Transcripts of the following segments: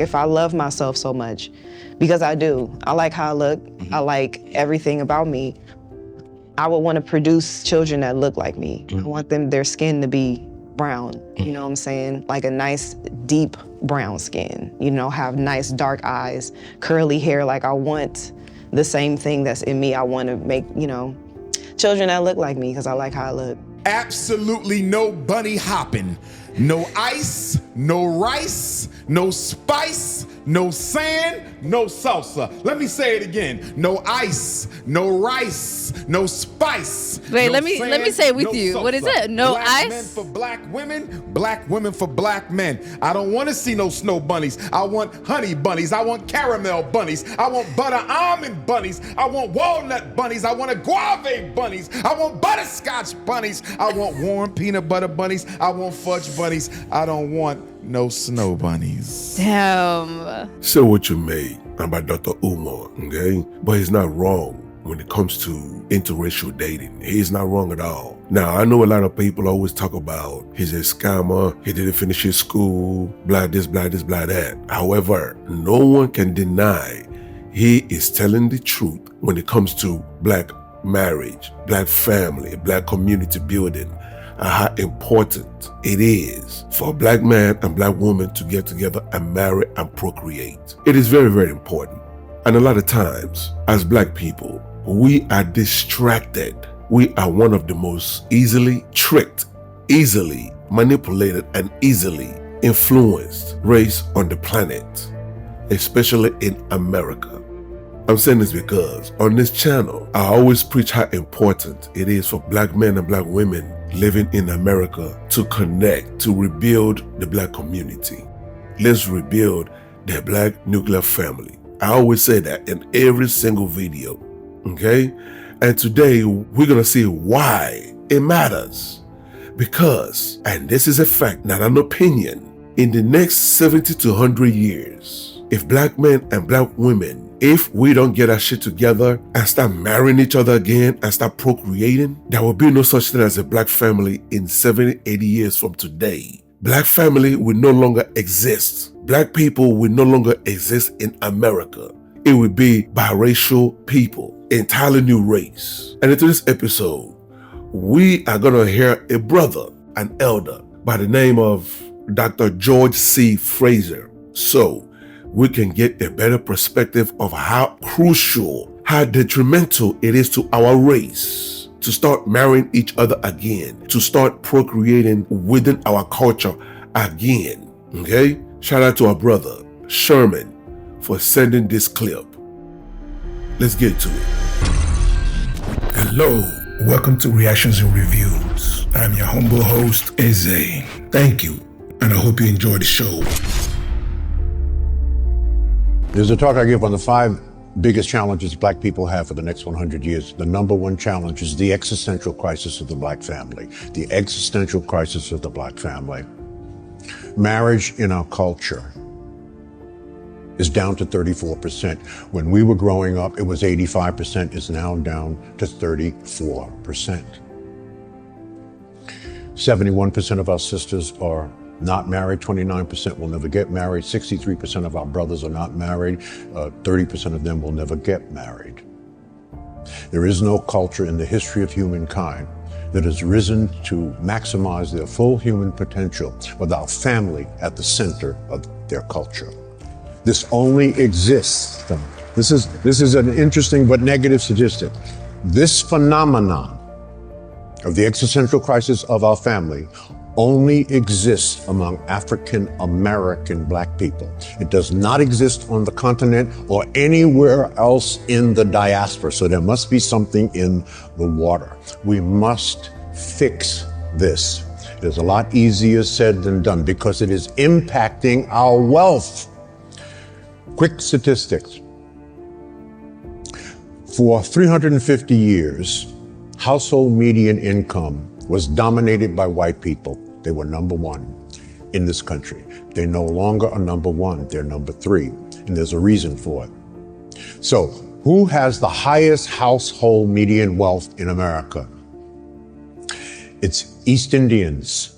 if I love myself so much, because I do, I like how I look, I like everything about me, I would want to produce children that look like me. I want their skin to be brown, you know what I'm saying? Like a nice, deep brown skin, you know, have nice dark eyes, curly hair. Like I want the same thing that's in me. I want to make, you know, children that look like me because I like how I look. Absolutely no bunny hopping, no ice, no rice, no spice, no sand, no salsa. Let me say it again. No ice, no rice, no spice. Wait, no let me say it with no you. salsa. What is it? No black ice? Men for black women for black men. I don't want to see no snow bunnies. I want honey bunnies. I want caramel bunnies. I want butter almond bunnies. I want walnut bunnies. I want guava bunnies. I want butterscotch bunnies. I want warm peanut butter bunnies. I want fudge bunnies. I don't want no snow bunnies. Damn. Say what you may about Dr. Umar, okay? But he's not wrong when it comes to interracial dating. He's not wrong at all. Now, I know a lot of people always talk about he's a scammer, he didn't finish his school, blah this, blah this, blah that. However, no one can deny he is telling the truth when it comes to black marriage, black family, black community building, and how important it is for a black man and black woman to get together and marry and procreate. It is very, very important. And a lot of times, as black people, we are distracted. We are one of the most easily tricked, easily manipulated, and easily influenced race on the planet, especially in America. I'm saying this because on this channel, I always preach how important it is for black men and black women living in America to connect, to rebuild the black community. Let's rebuild the black nuclear family. I always say that in every single video, okay? And today we're gonna see why it matters. Because, and this is a fact, not an opinion, in the next 70 to 100 years, if black men and black women, if we don't get our shit together and start marrying each other again and start procreating, there will be no such thing as a black family in 70, 80 years from today. Black family will no longer exist. Black people will no longer exist in America. It will be biracial people, entirely new race. And into this episode, we are gonna hear a brother, an elder, by the name of Dr. George C. Fraser. So, we can get a better perspective of how crucial, how detrimental it is to our race to start marrying each other again, to start procreating within our culture again, okay? Shout out to our brother, Sherman, for sending this clip. Let's get to it. Hello, welcome to Reactions and Reviews. I'm your humble host, Eze. Thank you, and I hope you enjoy the show. There's a talk I give on the 5 biggest challenges black people have for the next 100 years. The number one challenge is the existential crisis of the black family. The existential crisis of the black family. Marriage in our culture is down to 34%. When we were growing up, it was 85%. It's now down to 34%. 71% of our sisters are not married, 29% will never get married, 63% of our brothers are not married, 30% of them will never get married. There is no culture in the history of humankind that has risen to maximize their full human potential without family at the center of their culture. This only exists. This is an interesting but negative statistic. This phenomenon of the existential crisis of our family only exists among African American black people. It does not exist on the continent or anywhere else in the diaspora. So there must be something in the water. We must fix this. It is a lot easier said than done because it is impacting our wealth. Quick statistics. For 350 years, household median income was dominated by white people. They were number one in this country. They no longer are number one, they're number 3, and there's a reason for it. So, who has the highest household median wealth in America? It's East Indians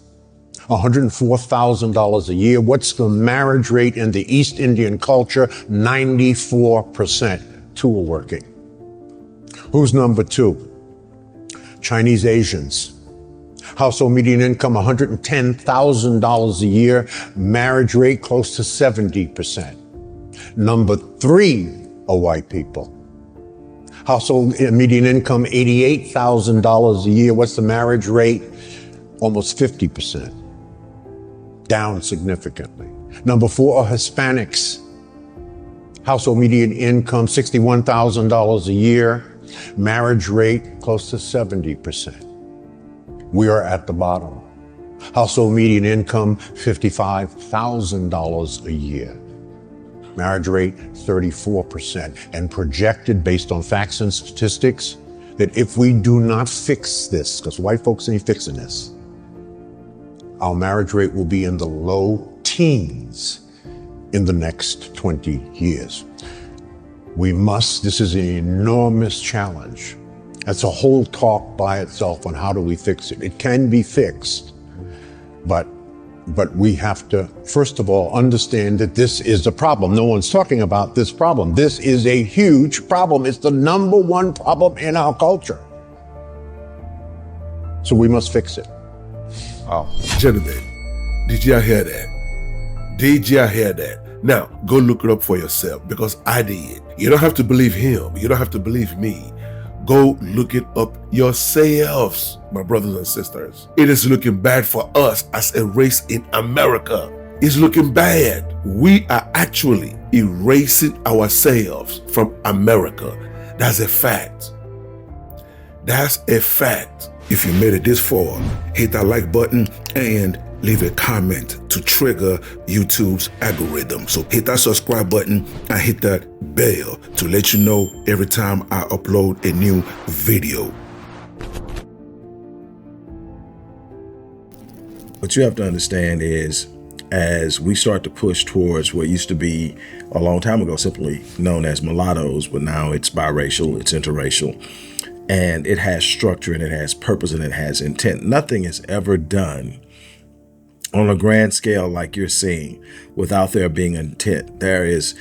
$104,000 a year. What's the marriage rate in the East Indian culture? 94% tool working. Who's number two? Chinese Asians. Household median income, $110,000 a year. Marriage rate close to 70%. Number three are white people. Household median income, $88,000 a year. What's the marriage rate? Almost 50%. Down significantly. Number four are Hispanics. Household median income, $61,000 a year. Marriage rate, close to 70%. We are at the bottom. Household median income, $55,000 a year. Marriage rate, 34%. And projected based on facts and statistics that if we do not fix this, because white folks ain't fixing this, our marriage rate will be in the low teens in the next 20 years. This is an enormous challenge. That's a whole talk by itself on how do we fix it. It can be fixed, but we have to, first of all, understand that this is a problem. No one's talking about this problem. This is a huge problem. It's the number one problem in our culture. So we must fix it. Oh. Gentlemen, did y'all hear that? Did y'all hear that? Now, go look it up for yourself, because I did. You don't have to believe him. You don't have to believe me. Go look it up yourselves, my brothers and sisters. It is looking bad for us as a race in America. It's looking bad. We are actually erasing ourselves from America. That's a fact. That's a fact. If you made it this far, hit that like button and leave a comment to trigger YouTube's algorithm. So hit that subscribe button and hit that bell to let you know every time I upload a new video. What you have to understand is, as we start to push towards what used to be a long time ago simply known as mulattoes, but now it's biracial, it's interracial, and it has structure and it has purpose and it has intent. Nothing is ever done on a grand scale like you're seeing without there being intent. There is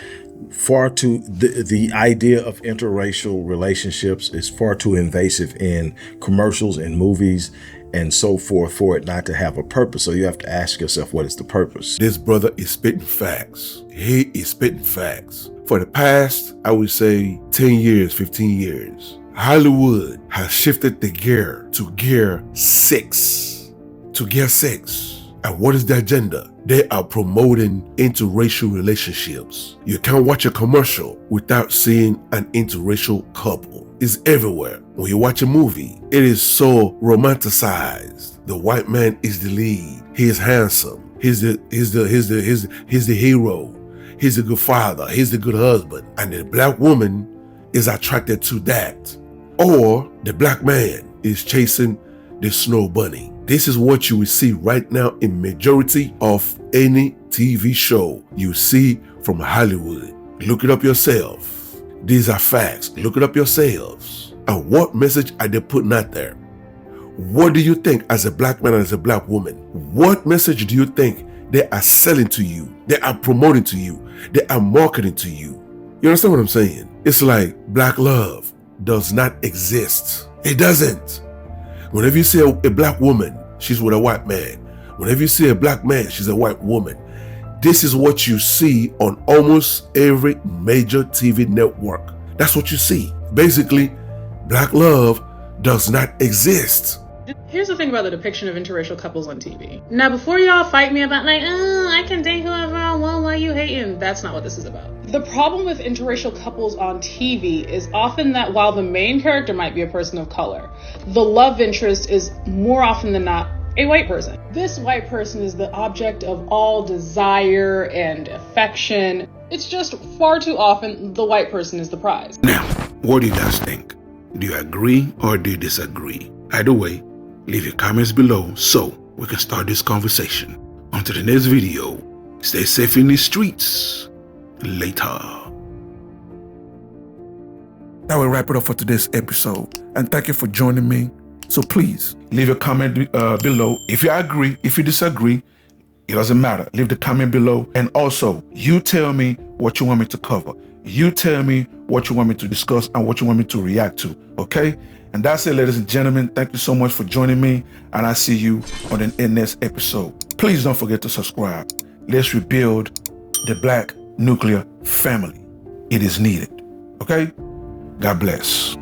far too, the idea of interracial relationships is far too invasive in commercials and movies and so forth for it not to have a purpose. So you have to ask yourself, what is the purpose? This brother is spitting facts. He is spitting facts. For the past, I would say 10 years, 15 years, Hollywood has shifted the gear to gear 6. To gear 6. And what is the agenda? They are promoting interracial relationships. You can't watch a commercial without seeing an interracial couple. It's everywhere. When you watch a movie, it is so romanticized. The white man is the lead. He is handsome. He's the hero. He's a good father. He's the good husband. And the black woman is attracted to that. Or the black man is chasing the snow bunny. This is what you will see right now in majority of any TV show you see from Hollywood. Look it up yourself. These are facts. Look it up yourselves. And what message are they putting out there? What do you think as a black man and as a black woman? What message do you think they are selling to you? They are promoting to you. They are marketing to you. You understand what I'm saying? It's like black love does not exist. It doesn't. Whenever you see a black woman, she's with a white man. Whenever you see a black man, she's a white woman. This is what you see on almost every major TV network. That's what you see. Basically, black love does not exist. Here's the thing about the depiction of interracial couples on TV. Now, before y'all fight me about like, oh, I can date whoever I want, why you hating? That's not what this is about. The problem with interracial couples on TV is often that while the main character might be a person of color, the love interest is more often than not a white person. This white person is the object of all desire and affection. It's just far too often the white person is the prize. Now, what do you guys think? Do you agree or do you disagree? Either way, leave your comments below so we can start this conversation. Until the next video, stay safe in the streets. Later. That will wrap it up for today's episode. And thank you for joining me. So please leave a comment below. If you agree, if you disagree, it doesn't matter. Leave the comment below. And also, you tell me what you want me to cover. You tell me what you want me to discuss and what you want me to react to, okay? And that's it, ladies and gentlemen. Thank you so much for joining me, and I see you on the next episode. Please don't forget to subscribe. Let's rebuild the Black nuclear family. It is needed, okay? God bless.